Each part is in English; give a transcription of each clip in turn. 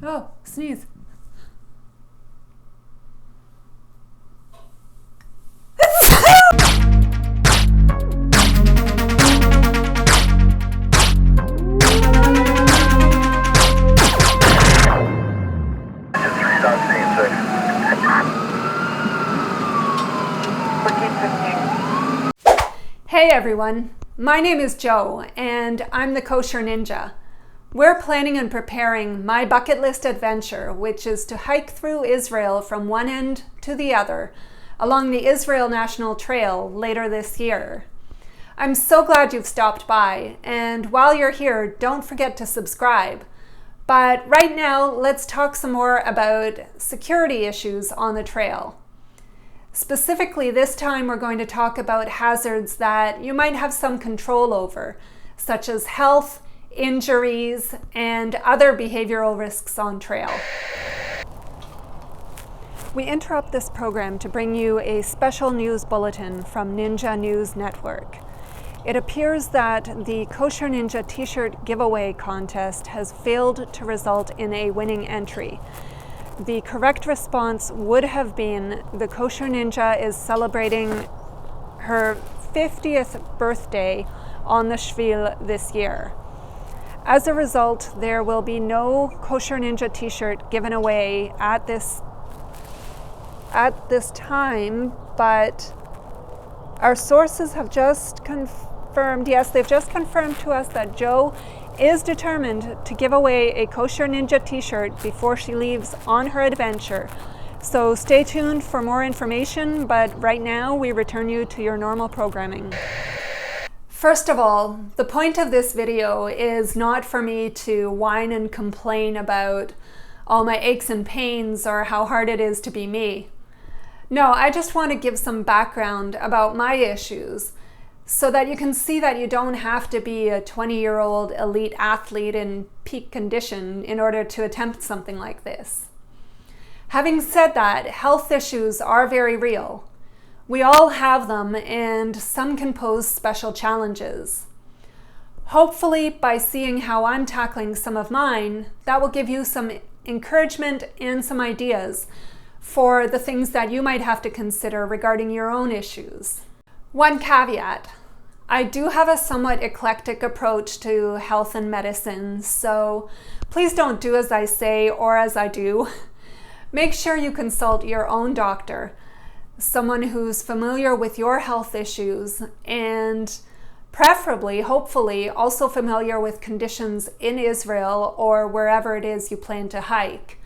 Oh, sneeze. Hey everyone, my name is Joe and I'm the Kosher Ninja. We're planning and preparing my bucket list adventure, which is to hike through Israel from one end to the other along the Israel National Trail later this year. I'm so glad you've stopped by, and while you're here, don't forget to subscribe. But right now, let's talk some more about security issues on the trail. Specifically, this time we're going to talk about hazards that you might have some control over, such as health, injuries, and other behavioral risks on trail. We interrupt this program to bring you a special news bulletin from Ninja News Network. It appears that the Kosher Ninja t-shirt giveaway contest has failed to result in a winning entry. The correct response would have been the Kosher Ninja is celebrating her 50th birthday on the Shvil this year. As a result, there will be no Kosher Ninja t-shirt given away at this time, but our sources have just confirmed, yes, they've just confirmed to us that Joe is determined to give away a Kosher Ninja t-shirt before she leaves on her adventure. So stay tuned for more information, but right now we return you to your normal programming. First of all, the point of this video is not for me to whine and complain about all my aches and pains or how hard it is to be me. No, I just want to give some background about my issues, so that you can see that you don't have to be a 20-year-old elite athlete in peak condition in order to attempt something like this. Having said that, health issues are very real. We all have them, and some can pose special challenges. Hopefully, by seeing how I'm tackling some of mine, that will give you some encouragement and some ideas for the things that you might have to consider regarding your own issues. One caveat, I do have a somewhat eclectic approach to health and medicine, so please don't do as I say or as I do. Make sure you consult your own doctor, someone who's familiar with your health issues, and preferably, hopefully, also familiar with conditions in Israel or wherever it is you plan to hike.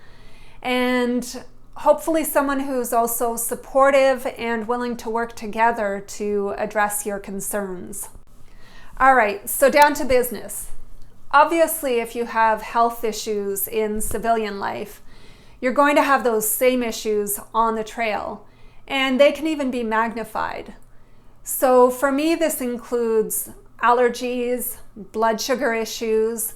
And hopefully someone who's also supportive and willing to work together to address your concerns. All right, so down to business. Obviously, if you have health issues in civilian life, you're going to have those same issues on the trail, and they can even be magnified. So for me, this includes allergies, blood sugar issues,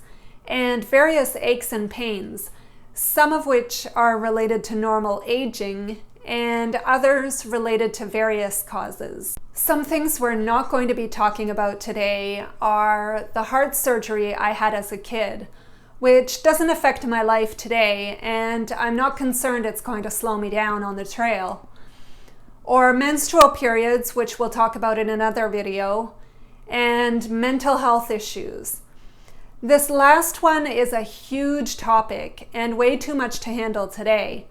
and various aches and pains, some of which are related to normal aging and others related to various causes. Some things we're not going to be talking about today are the heart surgery I had as a kid, which doesn't affect my life today, and I'm not concerned it's going to slow me down on the trail. Or menstrual periods, which we'll talk about in another video, and mental health issues. This last one is a huge topic and way too much to handle today.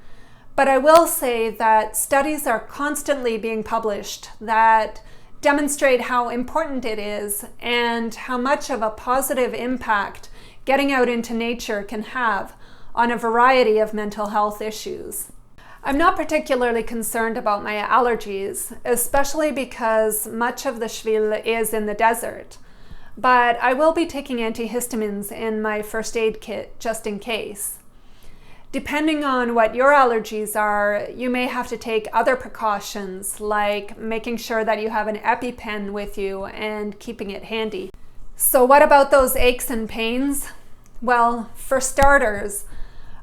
But I will say that studies are constantly being published that demonstrate how important it is and how much of a positive impact getting out into nature can have on a variety of mental health issues. I'm not particularly concerned about my allergies, especially because much of the Shvil is in the desert. But I will be taking antihistamines in my first aid kit just in case. Depending on what your allergies are, you may have to take other precautions, like making sure that you have an EpiPen with you and keeping it handy. So what about those aches and pains? Well, for starters,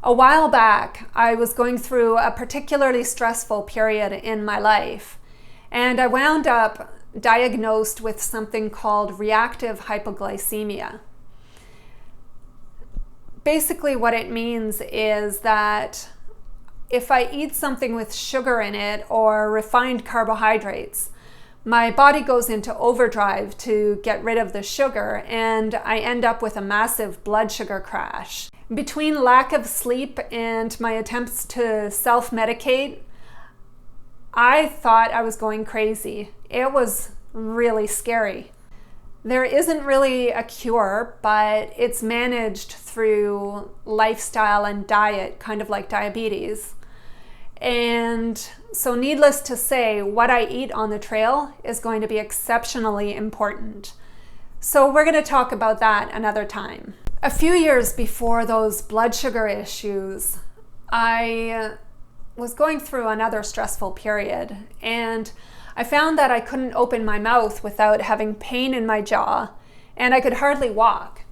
a while back, I was going through a particularly stressful period in my life, and I wound up diagnosed with something called reactive hypoglycemia. Basically what it means is that if I eat something with sugar in it or refined carbohydrates, my body goes into overdrive to get rid of the sugar, and I end up with a massive blood sugar crash. Between lack of sleep and my attempts to self-medicate, I thought I was going crazy. It was really scary. There isn't really a cure, but it's managed through lifestyle and diet, kind of like diabetes. And so needless to say, what I eat on the trail is going to be exceptionally important. So we're going to talk about that another time. A few years before those blood sugar issues, I was going through another stressful period, and I found that I couldn't open my mouth without having pain in my jaw, and I could hardly walk.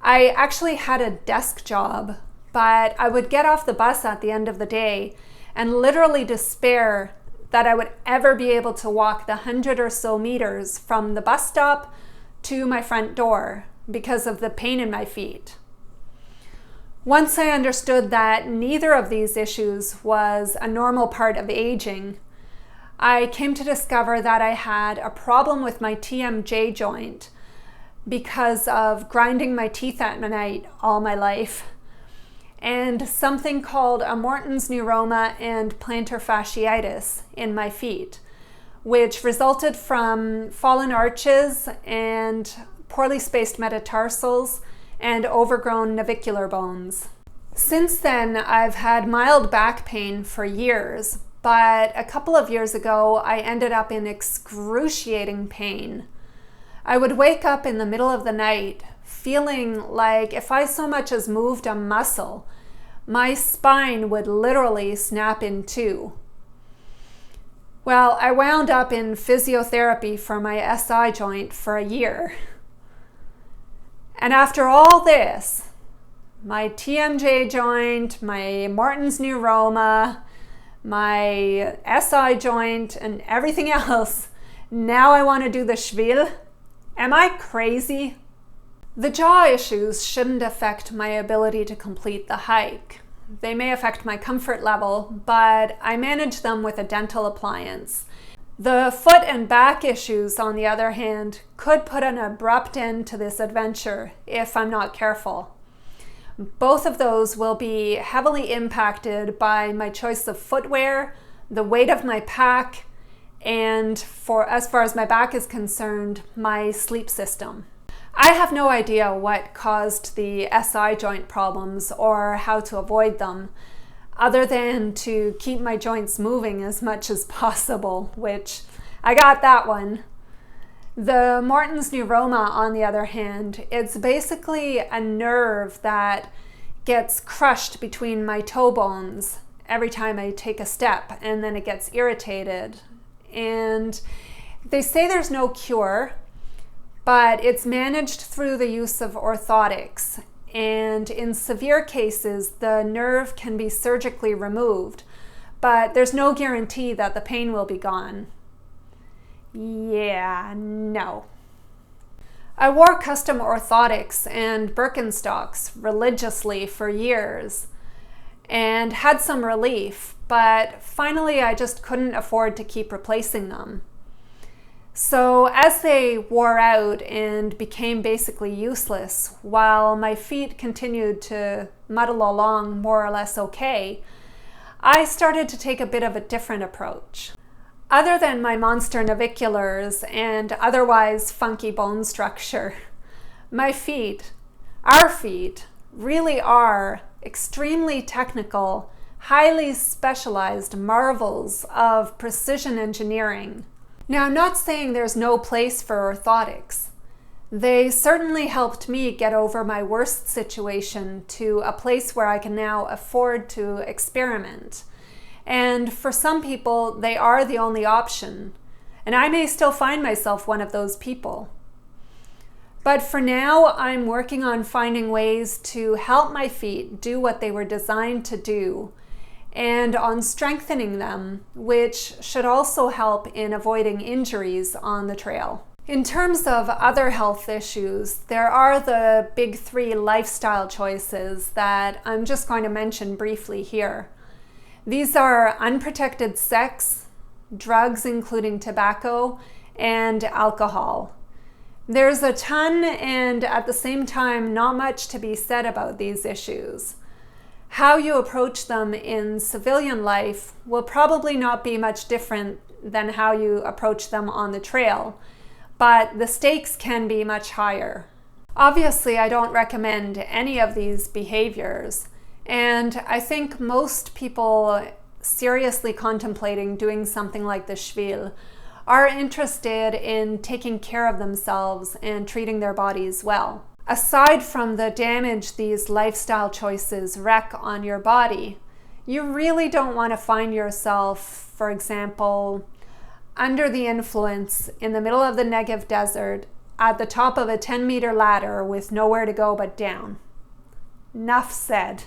I actually had a desk job, but I would get off the bus at the end of the day and literally despair that I would ever be able to walk the 100 or so meters from the bus stop to my front door because of the pain in my feet. Once I understood that neither of these issues was a normal part of aging, I came to discover that I had a problem with my TMJ joint because of grinding my teeth at night all my life, and something called a Morton's neuroma and plantar fasciitis in my feet, which resulted from fallen arches and poorly spaced metatarsals and overgrown navicular bones. Since then, I've had mild back pain for years, but a couple of years ago, I ended up in excruciating pain. I would wake up in the middle of the night feeling like if I so much as moved a muscle, my spine would literally snap in two. Well, I wound up in physiotherapy for my SI joint for a year. And after all this, my TMJ joint, my Morton's neuroma, my SI joint, and everything else, now I want to do the Shvil? Am I crazy? The jaw issues shouldn't affect my ability to complete the hike. They may affect my comfort level, but I manage them with a dental appliance. The foot and back issues, on the other hand, could put an abrupt end to this adventure if I'm not careful. Both of those will be heavily impacted by my choice of footwear, the weight of my pack, and as far as my back is concerned, my sleep system. I have no idea what caused the SI joint problems or how to avoid them, other than to keep my joints moving as much as possible, which I got that one. The Morton's neuroma, on the other hand, it's basically a nerve that gets crushed between my toe bones every time I take a step, and then it gets irritated. And they say there's no cure, but it's managed through the use of orthotics. And in severe cases, the nerve can be surgically removed, but there's no guarantee that the pain will be gone. Yeah, no. I wore custom orthotics and Birkenstocks religiously for years and had some relief, but finally I just couldn't afford to keep replacing them. So as they wore out and became basically useless, while my feet continued to muddle along more or less okay, I started to take a bit of a different approach. Other than my monster naviculars and otherwise funky bone structure, my feet, our feet, really are extremely technical, highly specialized marvels of precision engineering. Now, I'm not saying there's no place for orthotics. They certainly helped me get over my worst situation to a place where I can now afford to experiment. And for some people, they are the only option. And I may still find myself one of those people. But for now, I'm working on finding ways to help my feet do what they were designed to do, and on strengthening them, which should also help in avoiding injuries on the trail. In terms of other health issues, there are the big 3 lifestyle choices that I'm just going to mention briefly here. These are unprotected sex, drugs including tobacco, and alcohol. There's a ton and at the same time not much to be said about these issues. How you approach them in civilian life will probably not be much different than how you approach them on the trail, but the stakes can be much higher. Obviously, I don't recommend any of these behaviors, and I think most people seriously contemplating doing something like the Shvil are interested in taking care of themselves and treating their bodies well. Aside from the damage these lifestyle choices wreak on your body, you really don't want to find yourself, for example, under the influence in the middle of the Negev desert at the top of a 10-meter ladder with nowhere to go but down. Enough said.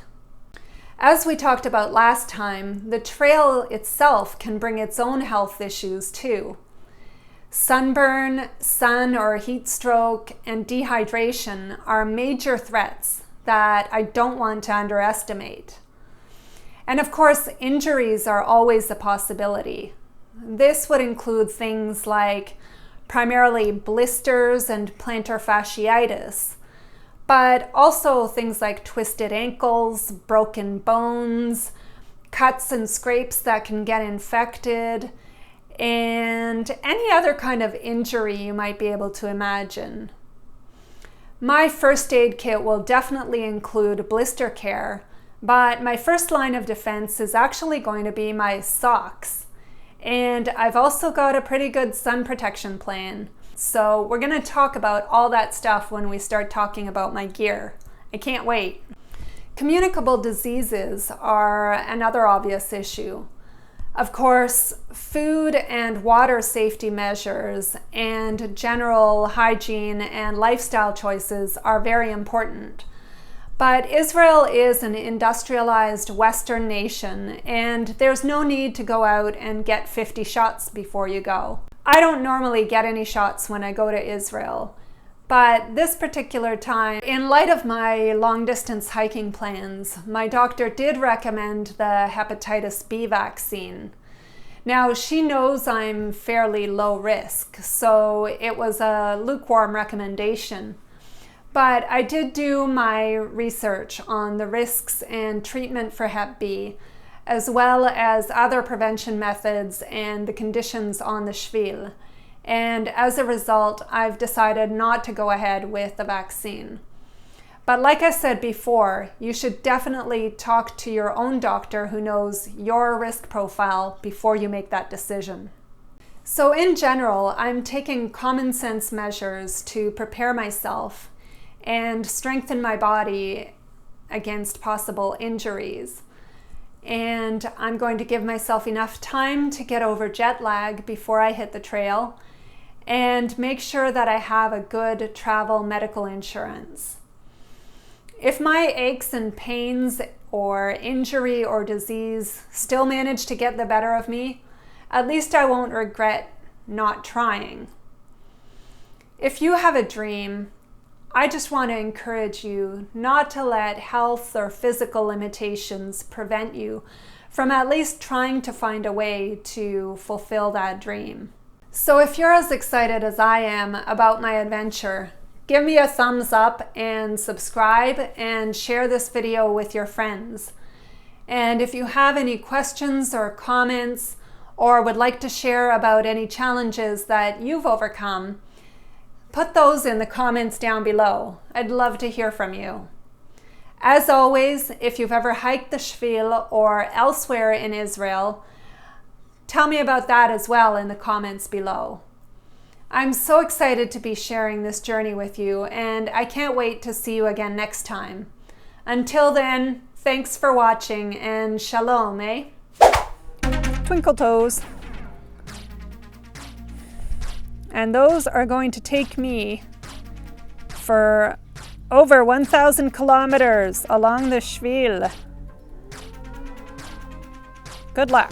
As we talked about last time, the trail itself can bring its own health issues too. Sunburn, sun or heat stroke, and dehydration are major threats that I don't want to underestimate. And of course, injuries are always a possibility. This would include things like primarily blisters and plantar fasciitis, but also things like twisted ankles, broken bones, cuts and scrapes that can get infected, and any other kind of injury you might be able to imagine. My first aid kit will definitely include blister care, but my first line of defense is actually going to be my socks. And I've also got a pretty good sun protection plan. So we're going to talk about all that stuff when we start talking about my gear. I can't wait. Communicable diseases are another obvious issue. Of course, food and water safety measures and general hygiene and lifestyle choices are very important. But Israel is an industrialized Western nation, and there's no need to go out and get 50 shots before you go. I don't normally get any shots when I go to Israel, but this particular time, in light of my long-distance hiking plans, my doctor did recommend the hepatitis B vaccine. Now, she knows I'm fairly low risk, so it was a lukewarm recommendation. But I did do my research on the risks and treatment for Hep B, as well as other prevention methods and the conditions on the Shvil. And as a result, I've decided not to go ahead with the vaccine. But like I said before, you should definitely talk to your own doctor who knows your risk profile before you make that decision. So in general, I'm taking common sense measures to prepare myself and strengthen my body against possible injuries. And I'm going to give myself enough time to get over jet lag before I hit the trail and make sure that I have a good travel medical insurance. If my aches and pains or injury or disease still manage to get the better of me, at least I won't regret not trying. If you have a dream, I just want to encourage you not to let health or physical limitations prevent you from at least trying to find a way to fulfill that dream. So if you're as excited as I am about my adventure, give me a thumbs up and subscribe and share this video with your friends. And if you have any questions or comments or would like to share about any challenges that you've overcome, put those in the comments down below. I'd love to hear from you. As always, if you've ever hiked the Shvil or elsewhere in Israel, tell me about that as well in the comments below. I'm so excited to be sharing this journey with you, and I can't wait to see you again next time. Until then, thanks for watching, and shalom, eh? Twinkle toes. And those are going to take me for over 1,000 kilometers along the Shvil. Good luck.